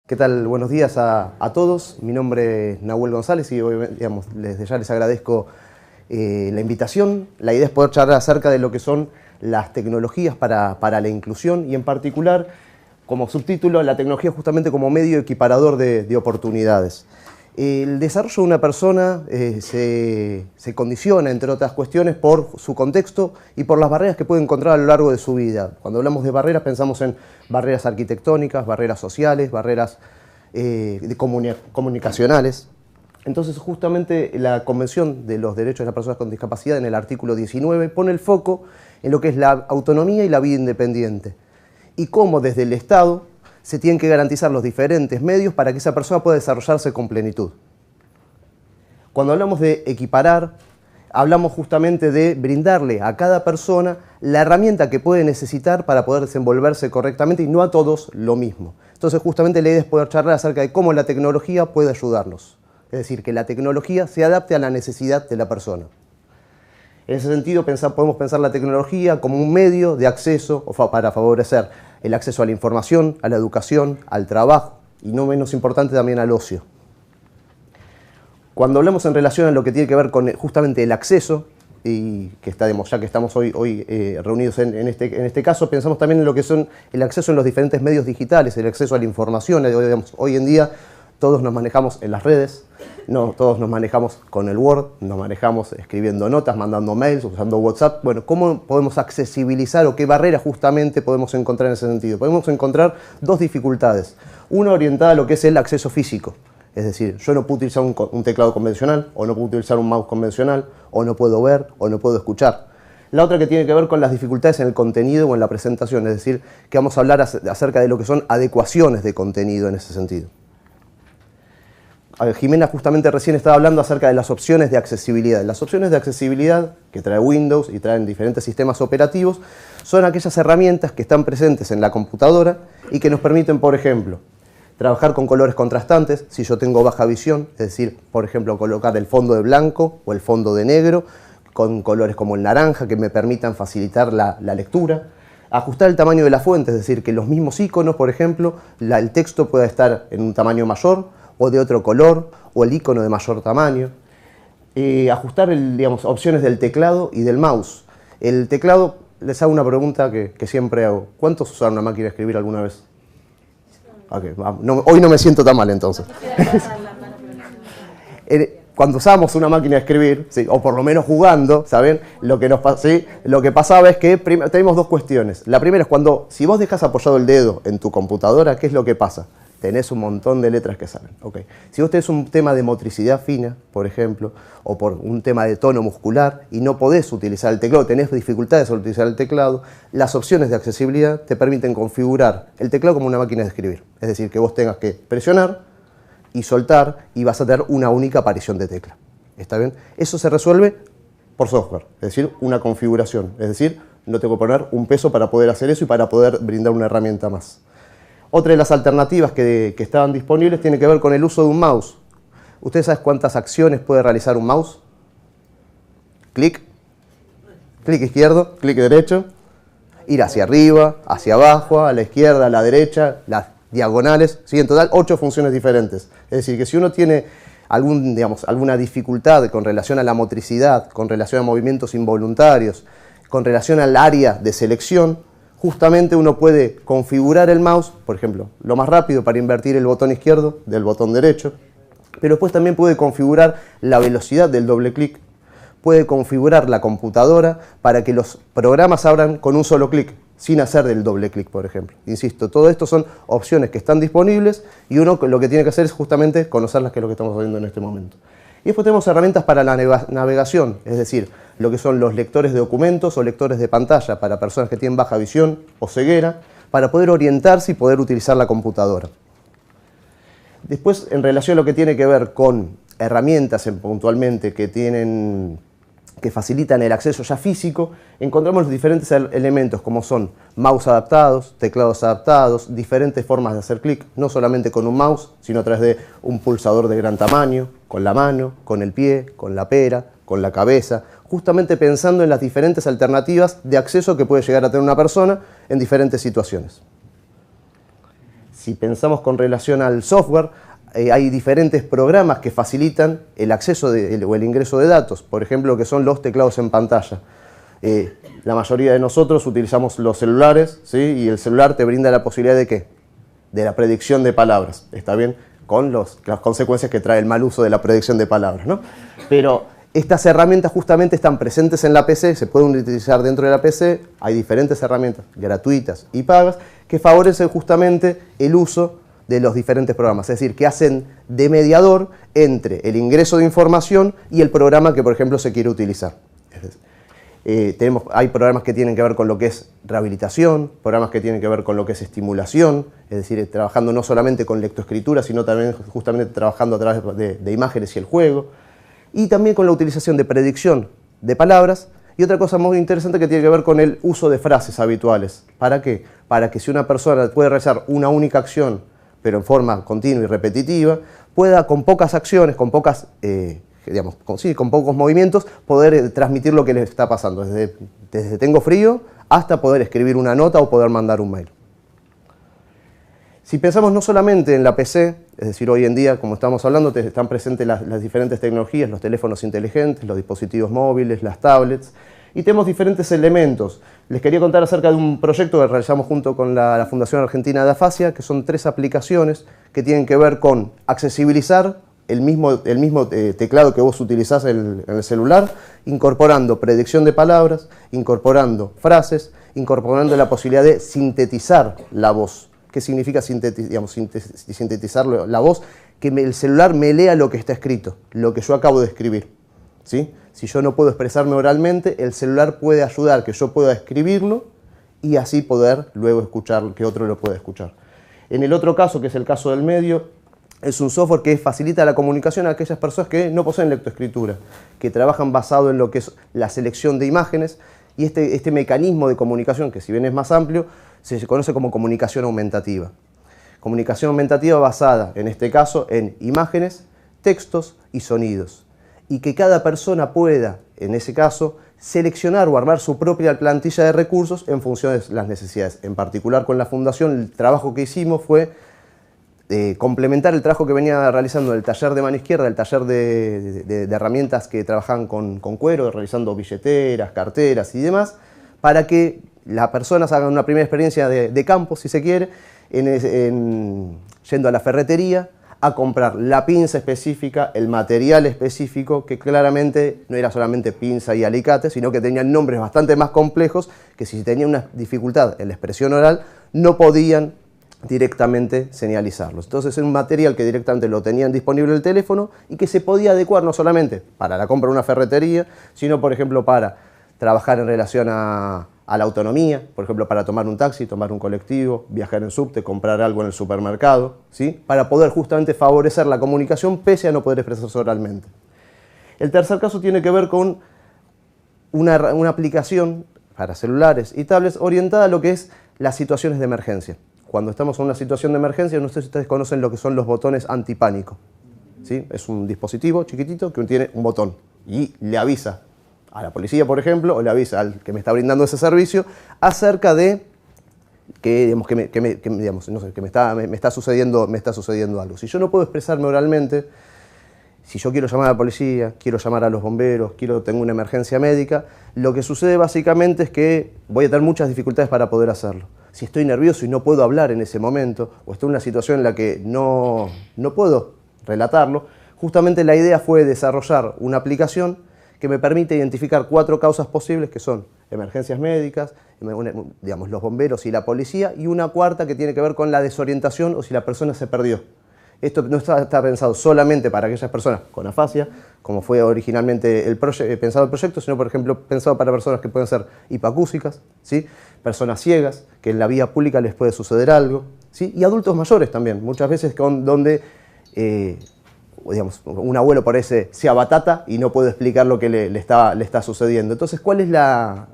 ¿Qué tal? Buenos días a todos. Mi nombre es Nahuel González y hoy, desde ya les agradezco la invitación. La idea es poder charlar acerca de lo que son las tecnologías para la inclusión y en particular, como subtítulo, la tecnología justamente como medio equiparador de oportunidades. El desarrollo de una persona se condiciona, entre otras cuestiones, por su contexto y por las barreras que puede encontrar a lo largo de su vida. Cuando hablamos de barreras pensamos en barreras arquitectónicas, barreras sociales, barreras comunicacionales. Entonces justamente la Convención de los Derechos de las Personas con Discapacidad en el artículo 19 pone el foco en lo que es la autonomía y la vida independiente y cómo desde el Estado se tienen que garantizar los diferentes medios para que esa persona pueda desarrollarse con plenitud. Cuando hablamos de equiparar, hablamos justamente de brindarle a cada persona la herramienta que puede necesitar para poder desenvolverse correctamente y no a todos lo mismo. Entonces justamente la idea es poder charlar acerca de cómo la tecnología puede ayudarnos. Es decir, que la tecnología se adapte a la necesidad de la persona. En ese sentido, podemos pensar la tecnología como un medio de acceso para favorecer el acceso a la información, a la educación, al trabajo y no menos importante también al ocio. Cuando hablamos en relación a lo que tiene que ver con justamente el acceso, y que ya que estamos hoy reunidos en este caso, pensamos también en lo que son el acceso en los diferentes medios digitales, el acceso a la información. Hoy en día todos nos manejamos en las redes, todos nos manejamos con el Word, nos manejamos escribiendo notas, mandando mails, usando WhatsApp. Bueno, ¿cómo podemos accesibilizar o qué barreras justamente podemos encontrar en ese sentido? Podemos encontrar dos dificultades. Una orientada a lo que es el acceso físico. Es decir, yo no puedo utilizar un teclado convencional, o no puedo utilizar un mouse convencional, o no puedo ver, o no puedo escuchar. La otra que tiene que ver con las dificultades en el contenido o en la presentación, es decir, que vamos a hablar acerca de lo que son adecuaciones de contenido en ese sentido. Jimena justamente recién estaba hablando acerca de las opciones de accesibilidad. Las opciones de accesibilidad que trae Windows y traen diferentes sistemas operativos son aquellas herramientas que están presentes en la computadora y que nos permiten, por ejemplo, trabajar con colores contrastantes, si yo tengo baja visión, es decir, por ejemplo, colocar el fondo de blanco o el fondo de negro, con colores como el naranja que me permitan facilitar la lectura. Ajustar el tamaño de la fuente, es decir, que los mismos iconos, por ejemplo, el texto pueda estar en un tamaño mayor o de otro color, o el icono de mayor tamaño. Ajustar opciones del teclado y del mouse. El teclado, les hago una pregunta que siempre hago. ¿Cuántos usaron una máquina de escribir alguna vez? Okay, hoy no me siento tan mal entonces. Cuando usábamos una máquina de escribir, ¿sí? O por lo menos jugando, ¿saben? Lo que pasaba es que tenemos dos cuestiones. La primera es si vos dejas apoyado el dedo en tu computadora, ¿qué es lo que pasa? Tenés un montón de letras que salen. Okay. Si vos tenés un tema de motricidad fina, por ejemplo, o por un tema de tono muscular y no podés utilizar el teclado, tenés dificultades al utilizar el teclado, las opciones de accesibilidad te permiten configurar el teclado como una máquina de escribir. Es decir, que vos tengas que presionar y soltar y vas a tener una única aparición de tecla. ¿Está bien? Eso se resuelve por software, es decir, una configuración. Es decir, no tengo que poner un peso para poder hacer eso y para poder brindar una herramienta más. Otra de las alternativas que estaban disponibles tiene que ver con el uso de un mouse. ¿Ustedes saben cuántas acciones puede realizar un mouse? Clic, clic izquierdo, clic derecho, ir hacia arriba, hacia abajo, a la izquierda, a la derecha, las diagonales, ¿sí? En total 8 funciones diferentes. Es decir, que si uno tiene alguna dificultad con relación a la motricidad, con relación a movimientos involuntarios, con relación al área de selección, justamente uno puede configurar el mouse, por ejemplo, lo más rápido para invertir el botón izquierdo del botón derecho, pero después también puede configurar la velocidad del doble clic, puede configurar la computadora para que los programas abran con un solo clic, sin hacer del doble clic, por ejemplo. Insisto, todo esto son opciones que están disponibles y uno lo que tiene que hacer es justamente conocerlas, que es lo que estamos haciendo en este momento. Y después tenemos herramientas para la navegación, es decir, lo que son los lectores de documentos o lectores de pantalla para personas que tienen baja visión o ceguera, para poder orientarse y poder utilizar la computadora. Después, en relación a lo que tiene que ver con herramientas puntualmente que facilitan el acceso ya físico, encontramos los diferentes elementos como son mouse adaptados, teclados adaptados, diferentes formas de hacer clic, no solamente con un mouse, sino a través de un pulsador de gran tamaño, con la mano, con el pie, con la pera, con la cabeza, justamente pensando en las diferentes alternativas de acceso que puede llegar a tener una persona en diferentes situaciones. Si pensamos con relación al software, hay diferentes programas que facilitan el acceso o el ingreso de datos, por ejemplo, que son los teclados en pantalla. La mayoría de nosotros utilizamos los celulares, ¿sí? Y el celular te brinda la posibilidad de ¿qué? De la predicción de palabras, ¿está bien? Con las consecuencias que trae el mal uso de la predicción de palabras, ¿no? Pero estas herramientas justamente están presentes en la PC, se pueden utilizar dentro de la PC, hay diferentes herramientas gratuitas y pagas que favorecen justamente el uso de los diferentes programas, es decir, que hacen de mediador entre el ingreso de información y el programa que, por ejemplo, se quiere utilizar. Hay programas que tienen que ver con lo que es rehabilitación, programas que tienen que ver con lo que es estimulación, es decir, trabajando no solamente con lectoescritura, sino también justamente trabajando a través de imágenes y el juego, y también con la utilización de predicción de palabras, y otra cosa muy interesante que tiene que ver con el uso de frases habituales. ¿Para qué? Para que si una persona puede realizar una única acción, pero en forma continua y repetitiva, pueda con pocas acciones, con pocas... con pocos movimientos, poder transmitir lo que les está pasando, desde tengo frío hasta poder escribir una nota o poder mandar un mail. Si pensamos no solamente en la PC, es decir, hoy en día, como estamos hablando, están presentes las diferentes tecnologías, los teléfonos inteligentes, los dispositivos móviles, las tablets, y tenemos diferentes elementos. Les quería contar acerca de un proyecto que realizamos junto con la Fundación Argentina de Afasia, que son 3 aplicaciones que tienen que ver con accesibilizar el mismo teclado que vos utilizás en el celular, incorporando predicción de palabras, incorporando frases, incorporando la posibilidad de sintetizar la voz. ¿Qué significa sintetizar la voz? Que el celular me lea lo que está escrito, lo que yo acabo de escribir, ¿sí? Si yo no puedo expresarme oralmente, el celular puede ayudar que yo pueda escribirlo y así poder luego escuchar, que otro lo pueda escuchar. En el otro caso, que es el caso del medio, es un software que facilita la comunicación a aquellas personas que no poseen lectoescritura, que trabajan basado en lo que es la selección de imágenes, y este mecanismo de comunicación, que si bien es más amplio, se conoce como comunicación aumentativa. Comunicación aumentativa basada, en este caso, en imágenes, textos y sonidos. Y que cada persona pueda, en ese caso, seleccionar o armar su propia plantilla de recursos en función de las necesidades. En particular con la Fundación, el trabajo que hicimos fue complementar el trabajo que venía realizando el taller de mano izquierda, el taller de herramientas que trabajaban con cuero, realizando billeteras, carteras y demás, para que las personas hagan una primera experiencia de campo, si se quiere, yendo a la ferretería a comprar la pinza específica, el material específico, que claramente no era solamente pinza y alicate, sino que tenían nombres bastante más complejos, que si tenían una dificultad en la expresión oral, no podían directamente señalizarlos. Entonces es un material que directamente lo tenían disponible en el teléfono y que se podía adecuar no solamente para la compra de una ferretería, sino por ejemplo para trabajar en relación a la autonomía, por ejemplo para tomar un taxi, tomar un colectivo, viajar en subte, comprar algo en el supermercado, ¿sí? Para poder justamente favorecer la comunicación pese a no poder expresarse oralmente. El tercer caso tiene que ver con una aplicación para celulares y tablets orientada a lo que es las situaciones de emergencia. Cuando estamos en una situación de emergencia, no sé si ustedes conocen lo que son los botones antipánico, ¿sí? Es un dispositivo chiquitito que tiene un botón y le avisa a la policía, por ejemplo, o le avisa al que me está brindando ese servicio acerca de que me está sucediendo algo. Si yo no puedo expresarme oralmente, si yo quiero llamar a la policía, quiero llamar a los bomberos, tengo una emergencia médica, lo que sucede básicamente es que voy a tener muchas dificultades para poder hacerlo. Si estoy nervioso y no puedo hablar en ese momento, o estoy en una situación en la que no puedo relatarlo, justamente la idea fue desarrollar una aplicación que me permite identificar 4 causas posibles, que son emergencias médicas, los bomberos y la policía, y una cuarta que tiene que ver con la desorientación o si la persona se perdió. Esto no está pensado solamente para aquellas personas con afasia, como fue originalmente pensado el proyecto, sino, por ejemplo, pensado para personas que pueden ser hipoacúsicas, ¿sí? Personas ciegas, que en la vía pública les puede suceder algo, ¿sí? Y adultos mayores también, muchas veces donde un abuelo por ahí se abatata y no puede explicar lo que le está sucediendo. Entonces, ¿cuál es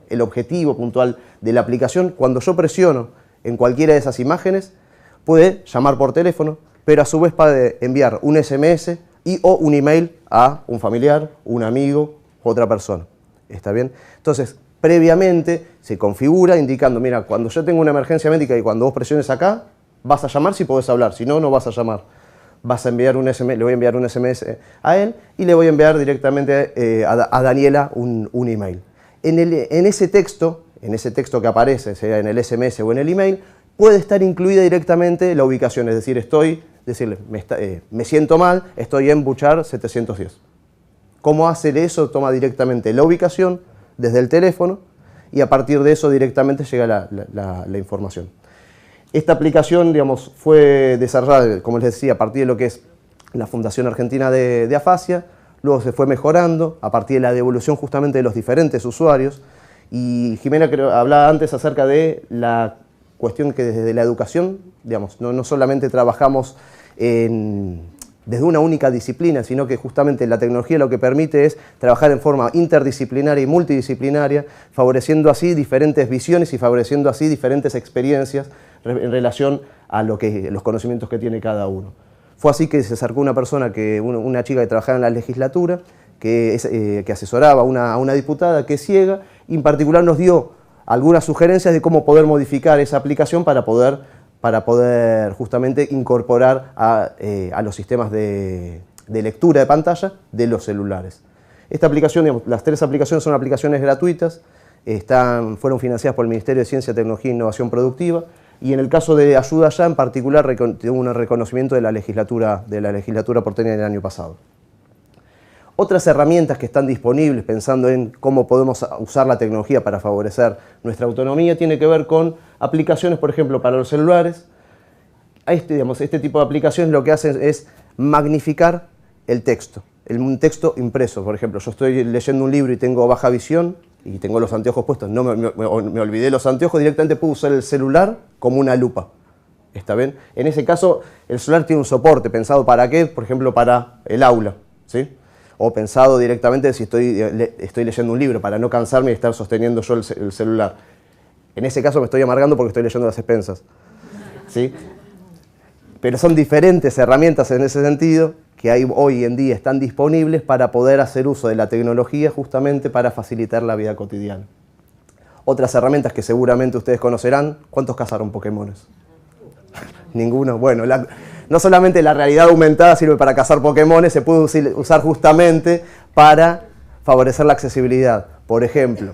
el objetivo puntual de la aplicación? Cuando yo presiono en cualquiera de esas imágenes, puede llamar por teléfono, pero a su vez puede enviar un SMS o un email a un familiar, un amigo u otra persona. ¿Está bien? Entonces, previamente se configura indicando, mira, cuando yo tengo una emergencia médica y cuando vos presiones acá, Vas a llamar si podés hablar, si no, no vas a llamar. Vas a enviar un SMS, le voy a enviar un SMS a él y le voy a enviar directamente a Daniela un email. En ese texto que aparece, sea en el SMS o en el email, puede estar incluida directamente la ubicación, es decir, decirle, me siento mal, estoy en Buchar 710. ¿Cómo hacer eso? Toma directamente la ubicación desde el teléfono y a partir de eso directamente llega la información. Esta aplicación, digamos, fue desarrollada, como les decía, a partir de lo que es la Fundación Argentina de Afasia, luego se fue mejorando a partir de la devolución justamente de los diferentes usuarios. Y Jimena hablaba antes acerca de la cuestión que desde la educación, digamos, no solamente trabajamos desde una única disciplina, sino que justamente la tecnología lo que permite es trabajar en forma interdisciplinaria y multidisciplinaria, favoreciendo así diferentes visiones y favoreciendo así diferentes experiencias en relación a los conocimientos que tiene cada uno. Fue así que se acercó una chica que trabajaba en la legislatura, que asesoraba a una diputada que es ciega, y en particular nos dio algunas sugerencias de cómo poder modificar esa aplicación para poder justamente incorporar a los sistemas de lectura de pantalla de los celulares. Esta aplicación, digamos, las 3 aplicaciones son aplicaciones gratuitas, fueron financiadas por el Ministerio de Ciencia, Tecnología e Innovación Productiva, y en el caso de Ayuda Ya en particular tuvo un reconocimiento de la legislatura porteña del año pasado. Otras herramientas que están disponibles pensando en cómo podemos usar la tecnología para favorecer nuestra autonomía tiene que ver con aplicaciones, por ejemplo, para los celulares. Este tipo de aplicaciones lo que hacen es magnificar el texto, un texto impreso. Por ejemplo, yo estoy leyendo un libro y tengo baja visión y tengo los anteojos puestos, no me olvidé los anteojos, directamente puedo usar el celular como una lupa. ¿Está bien? En ese caso, el celular tiene un soporte pensado para qué, por ejemplo, para el aula, ¿sí? O pensado directamente si estoy leyendo un libro, para no cansarme y estar sosteniendo yo el celular. En ese caso me estoy amargando porque estoy leyendo las expensas, ¿sí? Pero son diferentes herramientas en ese sentido que hoy en día están disponibles para poder hacer uso de la tecnología justamente para facilitar la vida cotidiana. Otras herramientas que seguramente ustedes conocerán. ¿Cuántos cazaron Pokémones? Ninguno. Bueno, no solamente la realidad aumentada sirve para cazar Pokémones, se puede usar justamente para favorecer la accesibilidad. Por ejemplo,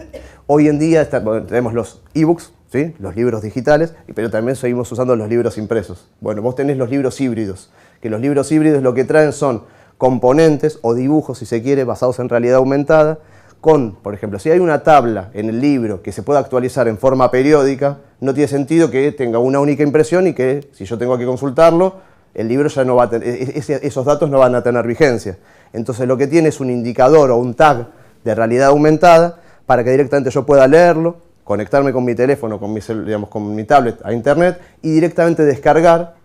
hoy en día tenemos los ebooks, ¿sí? Los libros digitales, pero también seguimos usando los libros impresos. Bueno, vos tenés los libros híbridos, que los libros híbridos lo que traen son componentes o dibujos, si se quiere, basados en realidad aumentada, por ejemplo, si hay una tabla en el libro que se pueda actualizar en forma periódica, no tiene sentido que tenga una única impresión y que, si yo tengo que consultarlo, el libro ya no va a tener, esos datos no van a tener vigencia. Entonces lo que tiene es un indicador o un tag de realidad aumentada para que directamente yo pueda leerlo, conectarme con mi teléfono, con mi tablet a internet y directamente descargar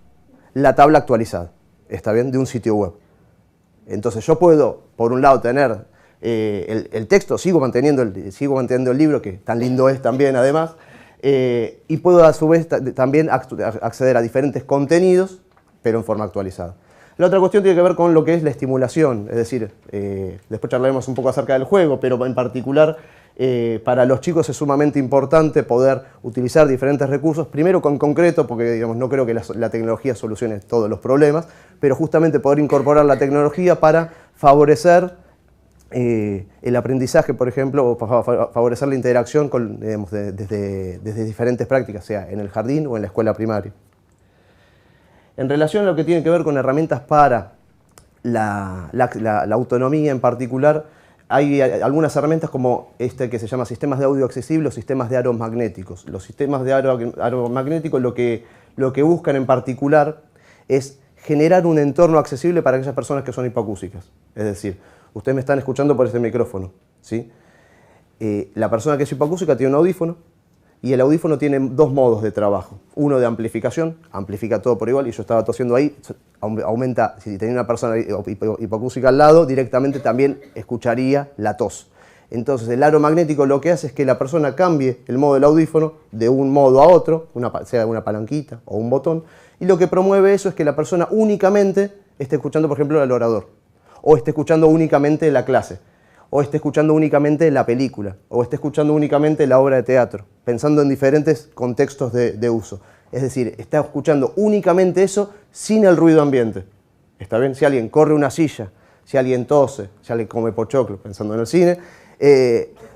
la tabla actualizada, ¿está bien? De un sitio web. Entonces yo puedo, por un lado, tener el texto, sigo manteniendo el libro, que tan lindo es también además, y puedo a su vez también acceder a diferentes contenidos, pero en forma actualizada. La otra cuestión tiene que ver con lo que es la estimulación, es decir, después charlaremos un poco acerca del juego, pero en particular para los chicos es sumamente importante poder utilizar diferentes recursos, primero con concreto, porque digamos, no creo que la tecnología solucione todos los problemas, pero justamente poder incorporar la tecnología para favorecer el aprendizaje, por ejemplo, o favorecer la interacción desde diferentes prácticas, sea en el jardín o en la escuela primaria. En relación a lo que tiene que ver con herramientas para la autonomía en particular, hay algunas herramientas como que se llama sistemas de audio accesible o sistemas de aros magnéticos. Los sistemas de aro magnético lo que buscan en particular es generar un entorno accesible para aquellas personas que son hipoacúsicas. Es decir, ustedes me están escuchando por este micrófono, ¿sí? La persona que es hipoacúsica tiene un audífono y el audífono tiene dos modos de trabajo. Uno de amplificación, amplifica todo por igual, y yo estaba tosiendo ahí, aumenta, si tenía una persona hipoacúsica al lado, directamente también escucharía la tos. Entonces el aro magnético lo que hace es que la persona cambie el modo del audífono de un modo a otro, sea una palanquita o un botón, y lo que promueve eso es que la persona únicamente esté escuchando, por ejemplo, al orador, o esté escuchando únicamente la clase, o esté escuchando únicamente la película, o esté escuchando únicamente la obra de teatro, pensando en diferentes contextos de uso. Es decir, está escuchando únicamente eso sin el ruido ambiente. ¿Está bien? Si alguien corre una silla, si alguien tose, si alguien come pochoclo, pensando en el cine,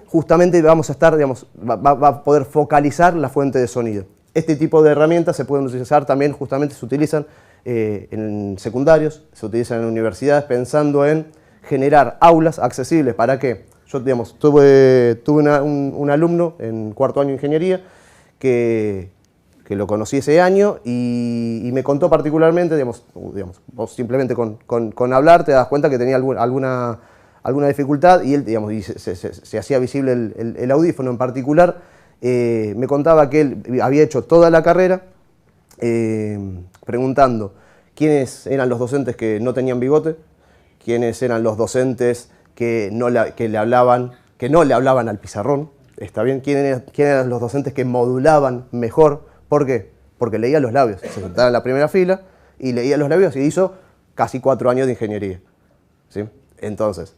justamente vamos a estar, digamos, va a poder focalizar la fuente de sonido. Este tipo de herramientas se pueden utilizar también, justamente se utilizan en secundarios, se utilizan en universidades, pensando en generar aulas accesibles para que, yo digamos, tuve un alumno en cuarto año de ingeniería que lo conocí ese año y me contó particularmente, digamos, vos simplemente con hablar te das cuenta que tenía alguna dificultad y él, digamos, y se hacía visible el audífono en particular. Me contaba que él había hecho toda la carrera preguntando quiénes eran los docentes que no tenían bigote, quiénes eran los docentes que no le hablaban al pizarrón, ¿está bien? ¿Quiénes eran los docentes que modulaban mejor? ¿Por qué? Porque leía los labios. Se sentaba en la primera fila y leía los labios y hizo casi 4 años de ingeniería, ¿sí? Entonces,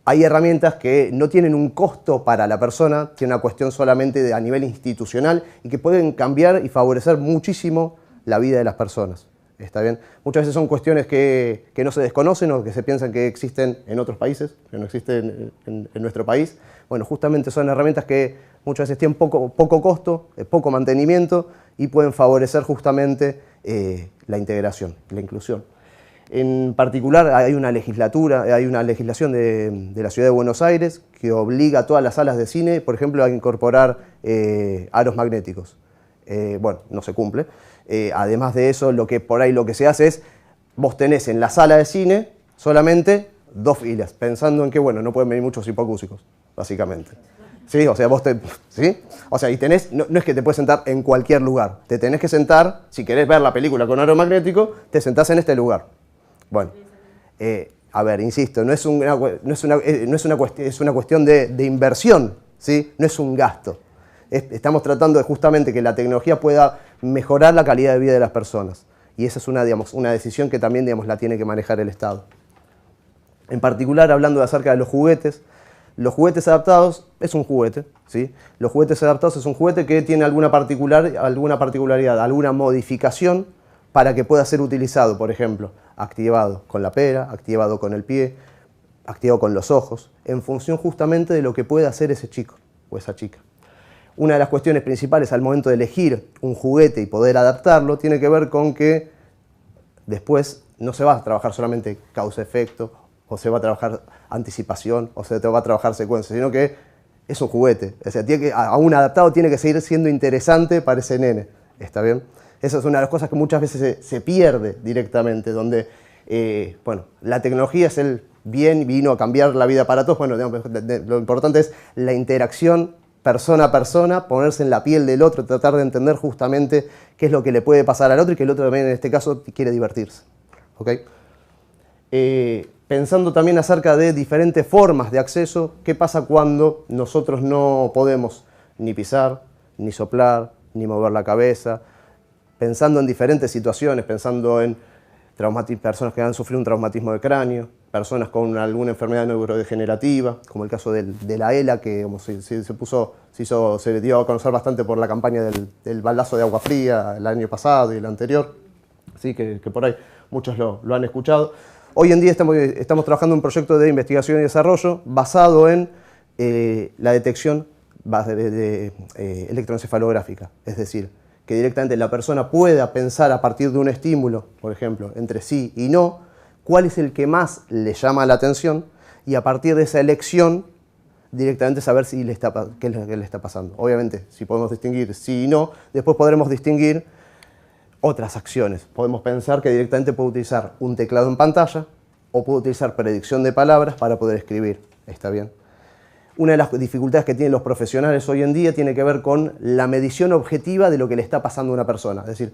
hay herramientas que no tienen un costo para la persona, tiene una cuestión solamente a nivel institucional y que pueden cambiar y favorecer muchísimo la vida de las personas. ¿Está bien? Muchas veces son cuestiones que no se desconocen o que se piensan que existen en otros países, que no existen en nuestro país. Bueno, justamente son herramientas que muchas veces tienen poco costo, poco mantenimiento y pueden favorecer justamente la integración, la inclusión. En particular hay una legislación de la Ciudad de Buenos Aires que obliga a todas las salas de cine, por ejemplo, a incorporar aros magnéticos. Bueno, no se cumple. Además de eso, lo que se hace es, vos tenés en la sala de cine solamente 2 filas, pensando en que, bueno, no pueden venir muchos hipacúsicos, básicamente. ¿Sí? O sea, ¿sí? O sea, y no es que te puedes sentar en cualquier lugar, te tenés que sentar, si querés ver la película con aro magnético, te sentás en este lugar. Bueno, a ver, insisto, es una cuestión de inversión, ¿sí? No es un gasto. Estamos tratando de justamente que la tecnología pueda mejorar la calidad de vida de las personas. Y esa es una decisión que también, digamos, la tiene que manejar el Estado. En particular, hablando acerca de los juguetes adaptados es un juguete, ¿sí? Los juguetes adaptados es un juguete que tiene alguna particularidad, alguna modificación para que pueda ser utilizado, por ejemplo, activado con la pera, activado con el pie, activado con los ojos, en función justamente de lo que pueda hacer ese chico o esa chica. Una de las cuestiones principales al momento de elegir un juguete y poder adaptarlo tiene que ver con que después no se va a trabajar solamente causa-efecto, o se va a trabajar anticipación, o se va a trabajar secuencia, sino que es un juguete. O sea, aún adaptado tiene que seguir siendo interesante para ese nene. ¿Está bien? Esa es una de las cosas que muchas veces se pierde directamente, donde bueno, la tecnología es el bien, vino a cambiar la vida para todos. Bueno, digamos, lo importante es la interacción persona a persona, ponerse en la piel del otro, tratar de entender justamente qué es lo que le puede pasar al otro y que el otro también en este caso quiere divertirse. ¿Okay? Pensando también acerca de diferentes formas de acceso, ¿qué pasa cuando nosotros no podemos ni pisar, ni soplar, ni mover la cabeza? Pensando en diferentes situaciones, pensando en personas que han sufrido un traumatismo de cráneo, personas con alguna enfermedad neurodegenerativa, como el caso de la ELA, que se dio a conocer bastante por la campaña del baldazo de agua fría el año pasado y el anterior, ¿sí? que por ahí muchos lo han escuchado. Hoy en día estamos trabajando en un proyecto de investigación y desarrollo basado en la detección electroencefalográfica, es decir, que directamente la persona pueda pensar a partir de un estímulo, por ejemplo, entre sí y no, cuál es el que más le llama la atención y a partir de esa elección directamente saber qué es lo que le está pasando. Obviamente, si podemos distinguir sí y no, después podremos distinguir otras acciones. Podemos pensar que directamente puedo utilizar un teclado en pantalla o puedo utilizar predicción de palabras para poder escribir. ¿Está bien? Una de las dificultades que tienen los profesionales hoy en día tiene que ver con la medición objetiva de lo que le está pasando a una persona. Es decir,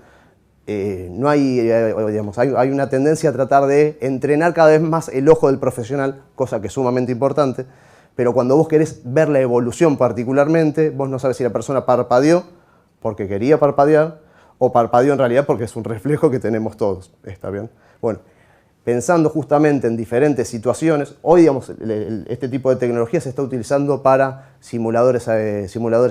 hay una tendencia a tratar de entrenar cada vez más el ojo del profesional, cosa que es sumamente importante, pero cuando vos querés ver la evolución particularmente, vos no sabes si la persona parpadeó porque quería parpadear o parpadeó en realidad porque es un reflejo que tenemos todos. ¿Está bien? Bueno, pensando justamente en diferentes situaciones. Hoy, digamos, este tipo de tecnología se está utilizando para simuladores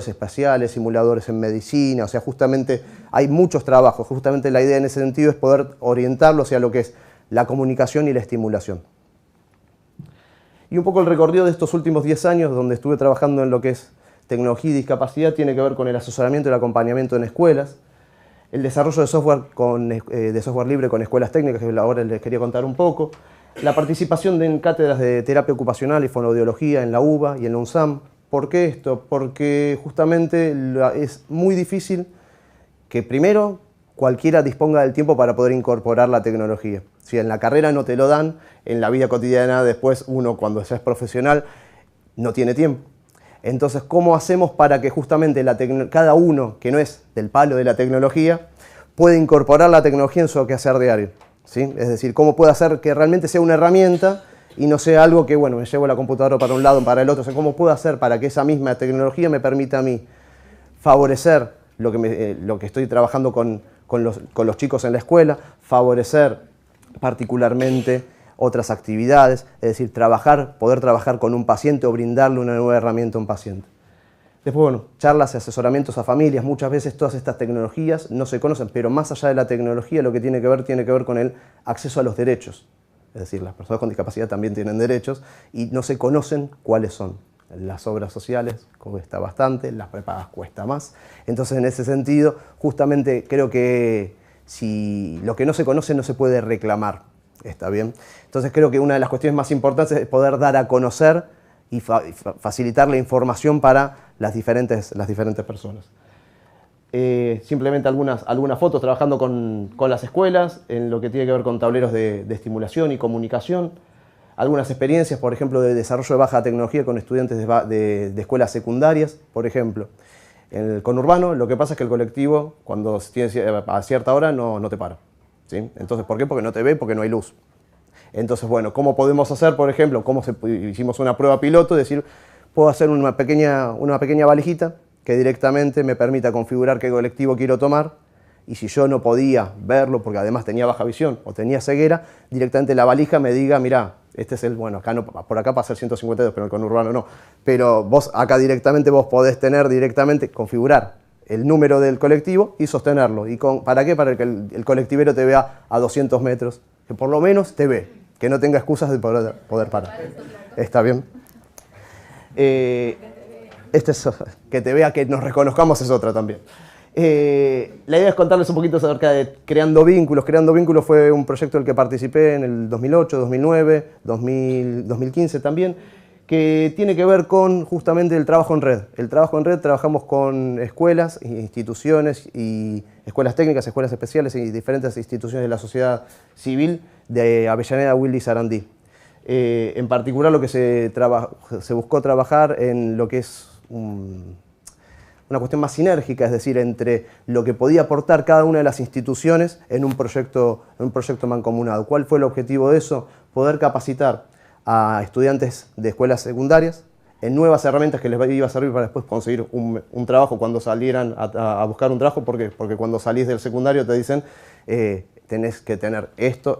espaciales, simuladores en medicina, o sea, justamente hay muchos trabajos. Justamente la idea en ese sentido es poder orientarlo hacia lo que es la comunicación y la estimulación. Y un poco el recorrido de estos últimos 10 años, donde estuve trabajando en lo que es tecnología y discapacidad, tiene que ver con el asesoramiento y el acompañamiento en escuelas, el desarrollo de software libre con escuelas técnicas, que ahora les quería contar un poco, la participación en cátedras de terapia ocupacional y fonoaudiología en la UBA y en la UNSAM. ¿Por qué esto? Porque justamente es muy difícil que primero cualquiera disponga del tiempo para poder incorporar la tecnología. Si en la carrera no te lo dan, en la vida cotidiana después uno cuando ya es profesional no tiene tiempo. Entonces, ¿cómo hacemos para que justamente cada uno que no es del palo de la tecnología pueda incorporar la tecnología en su quehacer diario? ¿Sí? Es decir, ¿cómo puede hacer que realmente sea una herramienta y no sea algo que, bueno, me llevo la computadora para un lado, para el otro? O sea, ¿cómo puedo hacer para que esa misma tecnología me permita a mí favorecer lo que estoy trabajando con los chicos en la escuela, favorecer particularmente otras actividades, es decir, poder trabajar con un paciente o brindarle una nueva herramienta a un paciente. Después, bueno, charlas y asesoramientos a familias. Muchas veces todas estas tecnologías no se conocen, pero más allá de la tecnología lo que tiene que ver con el acceso a los derechos. Es decir, las personas con discapacidad también tienen derechos y no se conocen cuáles son. Las obras sociales cuesta bastante, las prepagas cuesta más. Entonces, en ese sentido, justamente creo que si lo que no se conoce no se puede reclamar. ¿Está bien? Entonces creo que una de las cuestiones más importantes es poder dar a conocer y facilitar la información para las diferentes personas. Simplemente algunas fotos trabajando con las escuelas en lo que tiene que ver con tableros de estimulación y comunicación. Algunas experiencias, por ejemplo, de desarrollo de baja tecnología con estudiantes de escuelas secundarias, por ejemplo. En el conurbano lo que pasa es que el colectivo, cuando tiene a cierta hora, no te para. ¿Sí? Entonces, ¿por qué? Porque no te ve, porque no hay luz. Entonces, bueno, ¿cómo podemos hacer, por ejemplo? Hicimos una prueba piloto, es decir, puedo hacer una pequeña valijita que directamente me permita configurar qué colectivo quiero tomar, y si yo no podía verlo, porque además tenía baja visión o tenía ceguera, directamente la valija me diga, mirá, este es acá no, por acá pasa el 152, pero en el conurbano no. Pero vos acá directamente podés configurar el número del colectivo y sostenerlo. ¿Para qué? Para que el colectivero te vea a 200 metros, que por lo menos te ve, que no tenga excusas de poder parar. ¿Está bien? Que te vea, que nos reconozcamos es otra también. La idea es contarles un poquito acerca de Creando Vínculos. Creando Vínculos fue un proyecto del que participé en el 2008, 2009, 2015 también, que tiene que ver con justamente el trabajo en red. El trabajo en red, trabajamos con escuelas, instituciones y escuelas técnicas, escuelas especiales y diferentes instituciones de la sociedad civil de Avellaneda, Wilde y Sarandí. En particular lo que se buscó trabajar en lo que es una cuestión más sinérgica, es decir, entre lo que podía aportar cada una de las instituciones en un proyecto mancomunado. ¿Cuál fue el objetivo de eso? Poder capacitar a estudiantes de escuelas secundarias en nuevas herramientas que les iba a servir para después conseguir un trabajo cuando salieran a buscar un trabajo. ¿Por qué? Porque cuando salís del secundario te dicen tenés que tener esto,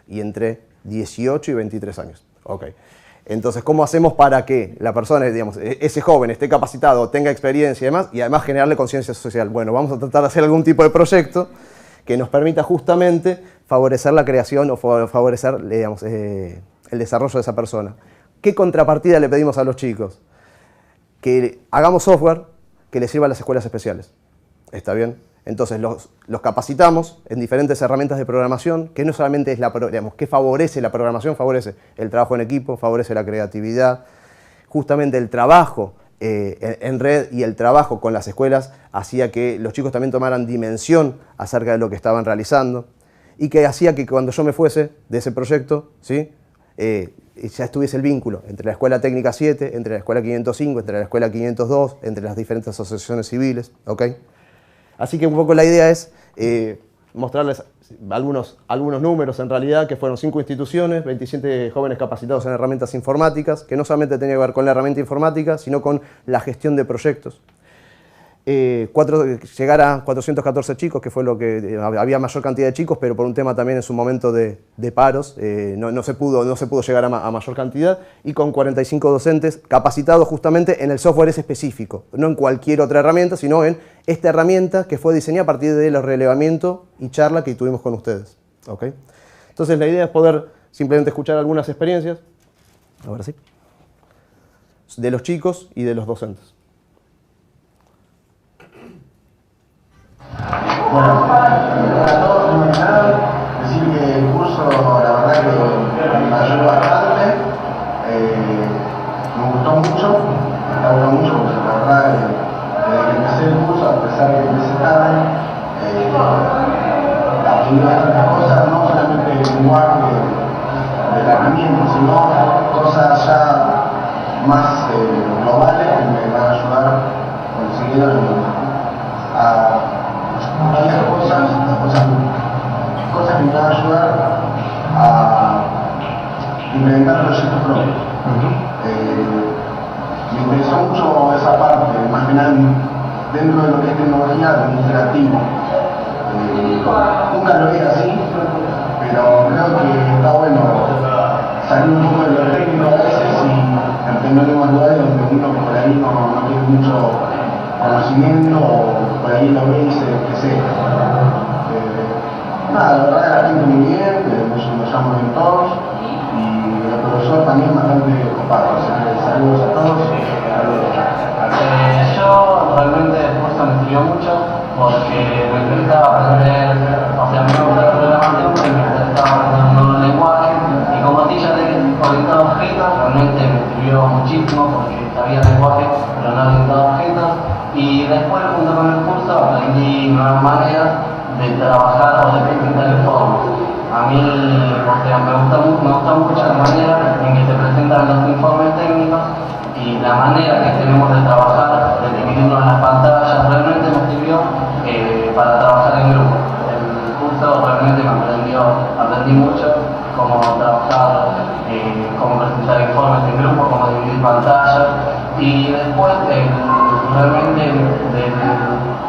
y entre 18 y 23 años. Okay. Entonces, ¿cómo hacemos para que la persona, digamos, ese joven esté capacitado, tenga experiencia y además generarle conciencia social? Bueno, vamos a tratar de hacer algún tipo de proyecto que nos permita justamente favorecer la creación o favorecer, digamos, el desarrollo de esa persona. ¿Qué contrapartida le pedimos a los chicos? Que hagamos software que les sirva a las escuelas especiales. ¿Está bien? Entonces los capacitamos en diferentes herramientas de programación, que no solamente es que favorece la programación, favorece el trabajo en equipo, favorece la creatividad. Justamente el trabajo en red y el trabajo con las escuelas hacía que los chicos también tomaran dimensión acerca de lo que estaban realizando, y que hacía que cuando yo me fuese de ese proyecto, ¿sí? Ya estuviese el vínculo entre la Escuela Técnica 7, entre la Escuela 505, entre la Escuela 502, entre las diferentes asociaciones civiles. ¿Okay? Así que un poco la idea es mostrarles algunos números en realidad, que fueron 5 instituciones, 27 jóvenes capacitados en herramientas informáticas, que no solamente tenía que ver con la herramienta informática, sino con la gestión de proyectos. llegar a 414 chicos, que fue lo que había mayor cantidad de chicos, pero por un tema también en su momento de paros, no se pudo llegar a mayor cantidad, y con 45 docentes capacitados justamente en el software ese específico, no en cualquier otra herramienta, sino en esta herramienta que fue diseñada a partir de los relevamientos y charla que tuvimos con ustedes. ¿Okay? Entonces la idea es poder simplemente escuchar algunas experiencias, ahora sí, de los chicos y de los docentes. Bueno, para todos, primero que nada, decir que el curso, la verdad que me ayudó bastante, me gustó mucho, me está gustando mucho porque la verdad, desde que empecé el curso, a pesar de que empecé tarde, aprendí bastantes cosas, no solamente el lenguaje de la herramienta, sino cosas ya más globales que me van a ayudar a conseguir varias cosas que me van a ayudar a implementar proyectos propios. Me interesó mucho esa parte, más que nada dentro de lo que es tecnología administrativa. Nunca lo vi así, pero creo que está bueno salir un poco de lo técnico a veces y entender nuevos lugares donde uno por ahí no tiene mucho conocimiento o por ahí lo ve y dice que sé. Nada, la verdad la gente muy bien, nos llamo bien todos y el profesor también bastante copado, así que saludos a todos. Yo realmente el curso me sirvió mucho porque me interesaba aprender, o sea, a mí me gusta la programación, pero me interesaba aprender un nuevo lenguaje y como silla de orientado a objetos realmente me sirvió muchísimo porque sabía lenguaje pero no orientado a objetos. Y después, junto con el curso, aprendí nuevas maneras de trabajar o de presentar informes. A mí, o sea, me gusta mucho la manera en que se presentan los informes técnicos y la manera que tenemos de trabajar, de dividirnos en las pantallas, realmente me sirvió para trabajar en grupo. El curso realmente aprendí mucho cómo trabajar, cómo presentar informes en grupo, cómo dividir pantallas y después realmente del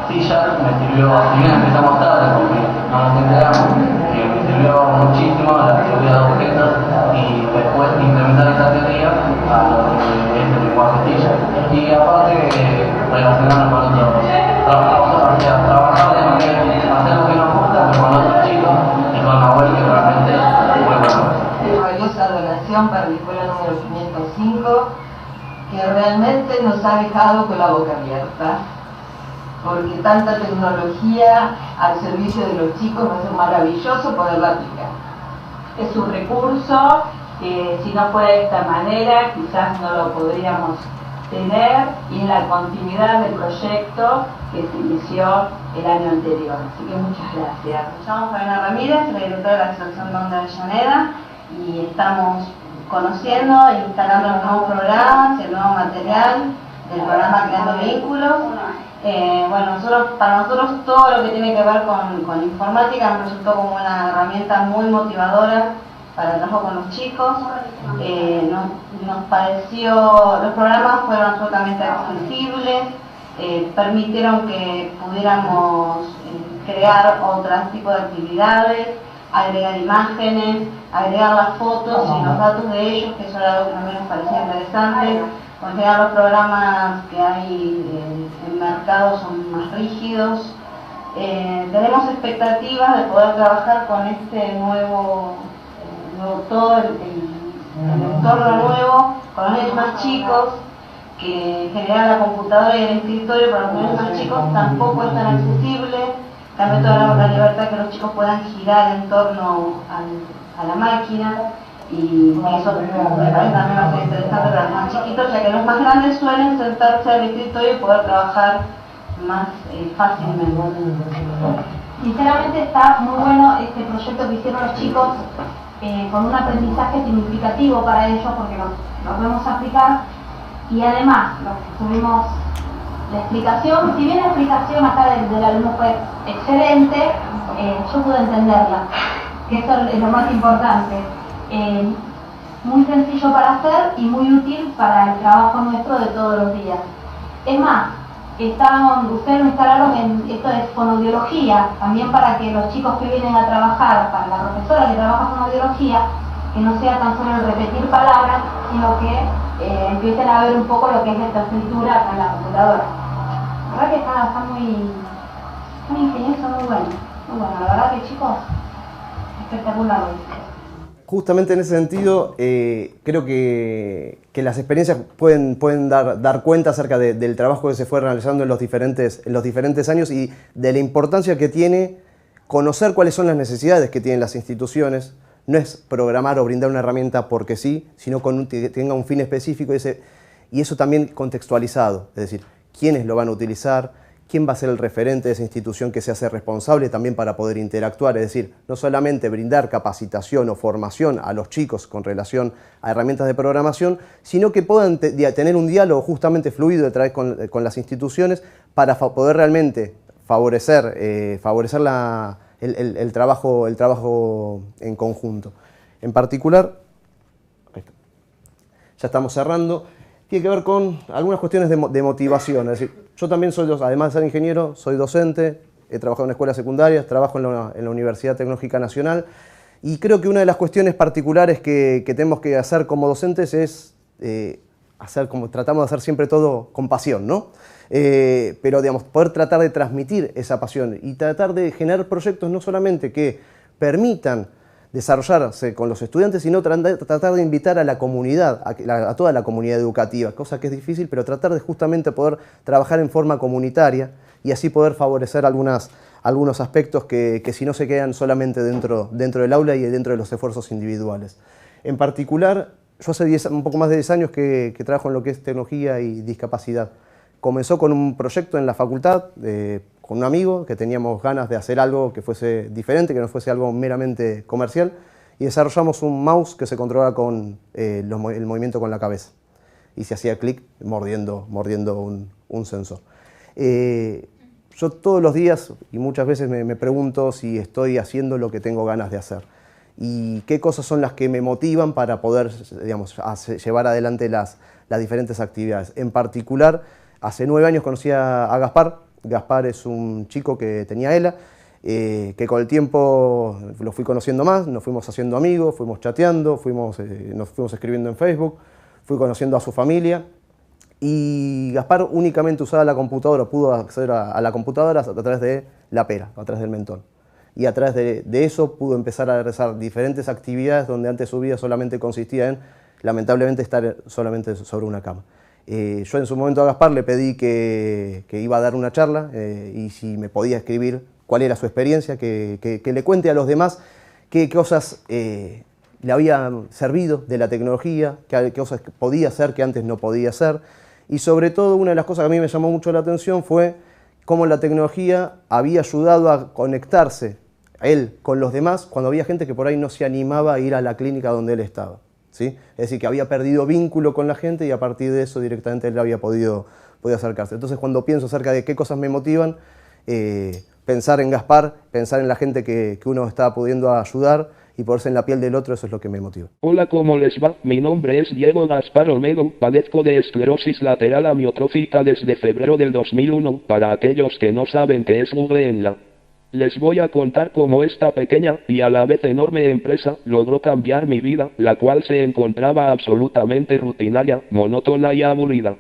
silla me sirvió, si bien empezamos tarde porque no nos enteramos, me sirvió muchísimo la teoría de objetos y después implementar esa teoría a lo que es el lenguaje silla. Y aparte relacionarnos con otros, trabajar de manera, hacer lo que nos gusta, pero con otros chicos y con Nahuel que realmente es muy bueno. Valiosa donación para la escuela número 505, que realmente nos ha dejado con la boca abierta, porque tanta tecnología al servicio de los chicos va a ser maravilloso poderla aplicar. Es un recurso que si no fuera de esta manera quizás no lo podríamos tener y en la continuidad del proyecto que se inició el año anterior. Así que muchas gracias. Me llamo Fabiana Ramírez, la directora de la Asociación Don de Avellaneda, y estamos conociendo e instalando los nuevos programas y el nuevo material del programa Creando Vínculos. Bueno, para nosotros todo lo que tiene que ver con informática nos resultó como una herramienta muy motivadora para el trabajo con los chicos. Nos pareció, los programas fueron absolutamente accesibles, permitieron que pudiéramos crear otro tipo de actividades, agregar imágenes, agregar las fotos y los datos de ellos, que eso era algo que también nos parecía interesante. Porque ya los programas que hay en mercado son más rígidos. Tenemos expectativas de poder trabajar con este todo el entorno nuevo, con los niños más chicos, que en general la computadora y el escritorio para los niños más chicos tampoco es tan accesible. También toda la libertad que los chicos puedan girar en torno a la máquina. Y eso me parece también va a ser interesante para los más chiquitos, ya que los más grandes suelen sentarse al escritorio y poder trabajar más fácilmente. Sinceramente está muy bueno este proyecto que hicieron los chicos, con un aprendizaje significativo para ellos porque lo podemos aplicar y además tuvimos la explicación, si bien la explicación acá del alumno fue excelente, yo pude entenderla, que eso es lo más importante. Muy sencillo para hacer y muy útil para el trabajo nuestro de todos los días. Es más, ustedes lo instalaron en esto de fonoaudiología, también para que los chicos que vienen a trabajar, para la profesora que trabaja fonoaudiología, que no sea tan solo el repetir palabras, sino que empiecen a ver un poco lo que es esta escritura acá en la computadora. La verdad que está muy ingenioso, muy bueno. Muy bueno, la verdad que chicos, espectacular. Justamente en ese sentido, creo que las experiencias pueden dar cuenta acerca del trabajo que se fue realizando en los diferentes años y de la importancia que tiene conocer cuáles son las necesidades que tienen las instituciones. No es programar o brindar una herramienta porque sí, sino que tenga un fin específico y eso también contextualizado, es decir, quiénes lo van a utilizar, quién va a ser el referente de esa institución que se hace responsable también para poder interactuar, es decir, no solamente brindar capacitación o formación a los chicos con relación a herramientas de programación, sino que puedan tener un diálogo justamente fluido a través con las instituciones para poder realmente favorecer el trabajo en conjunto. En particular, ya estamos cerrando, tiene que ver con algunas cuestiones de motivación. Es decir, yo también además de ser ingeniero, soy docente, he trabajado en escuelas secundarias, trabajo en la Universidad Tecnológica Nacional y creo que una de las cuestiones particulares que tenemos que hacer como docentes es tratamos de hacer siempre todo con pasión, ¿no? Pero digamos, poder tratar de transmitir esa pasión y tratar de generar proyectos no solamente que permitan desarrollarse con los estudiantes, sino tratar de invitar a la comunidad, a toda la comunidad educativa, cosa que es difícil, pero tratar de justamente poder trabajar en forma comunitaria y así poder favorecer algunos aspectos que si no se quedan solamente dentro del aula y dentro de los esfuerzos individuales. En particular, yo hace un poco más de 10 años que trabajo en lo que es tecnología y discapacidad. Comenzó con un proyecto en la facultad, con un amigo, que teníamos ganas de hacer algo que fuese diferente, que no fuese algo meramente comercial, y desarrollamos un mouse que se controla con el movimiento con la cabeza. Y se hacía clic mordiendo un sensor. Yo todos los días y muchas veces me pregunto si estoy haciendo lo que tengo ganas de hacer. Y qué cosas son las que me motivan para poder, digamos, llevar adelante las diferentes actividades. En particular, hace 9 años conocí a Gaspar. Gaspar es un chico que tenía ELA, que con el tiempo lo fui conociendo más, nos fuimos haciendo amigos, fuimos chateando, nos fuimos escribiendo en Facebook, fui conociendo a su familia. Y Gaspar únicamente usaba la computadora, pudo acceder a la computadora a través de la pera, a través del mentón. Y a través de eso pudo empezar a realizar diferentes actividades donde antes su vida solamente consistía en, lamentablemente, estar solamente sobre una cama. Yo en su momento a Gaspar le pedí que iba a dar una charla y si me podía escribir cuál era su experiencia, que le cuente a los demás qué cosas le habían servido de la tecnología, qué cosas podía hacer que antes no podía hacer. Y sobre todo una de las cosas que a mí me llamó mucho la atención fue cómo la tecnología había ayudado a conectarse a él con los demás cuando había gente que por ahí no se animaba a ir a la clínica donde él estaba. ¿Sí? Es decir, que había perdido vínculo con la gente y a partir de eso directamente él había podido acercarse. Entonces cuando pienso acerca de qué cosas me motivan, pensar en Gaspar, pensar en la gente que uno está pudiendo ayudar y ponerse en la piel del otro, eso es lo que me motiva. Hola, ¿cómo les va? Mi nombre es Diego Gaspar Olmedo, padezco de esclerosis lateral amiotrófica desde febrero del 2001, para aquellos que no saben qué es VLA. Les voy a contar cómo esta pequeña y a la vez enorme empresa logró cambiar mi vida, la cual se encontraba absolutamente rutinaria, monótona y aburrida.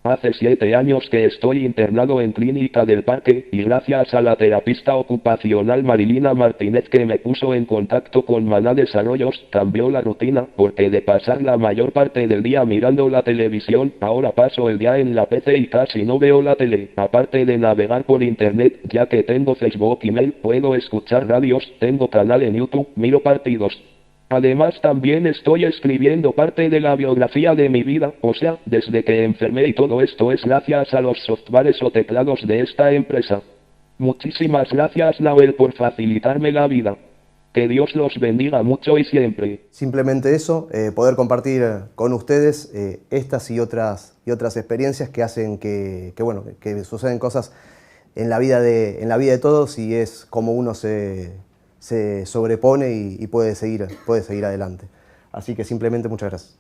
Hace 7 años que estoy internado en Clínica del Parque, y gracias a la terapista ocupacional Marilina Martínez que me puso en contacto con Maná Desarrollos, cambió la rutina, porque de pasar la mayor parte del día mirando la televisión, ahora paso el día en la PC y casi no veo la tele, aparte de navegar por internet, ya que tengo Facebook y mail, puedo escuchar radios, tengo canal en YouTube, miro partidos. Además también estoy escribiendo parte de la biografía de mi vida, o sea, desde que enfermé, y todo esto es gracias a los softwares o teclados de esta empresa. Muchísimas gracias, Nahuel, por facilitarme la vida. Que Dios los bendiga mucho y siempre. Simplemente eso, poder compartir con ustedes estas y otras experiencias que hacen que suceden cosas en la vida de todos y es como uno se sobrepone y puede seguir adelante. Así que simplemente muchas gracias.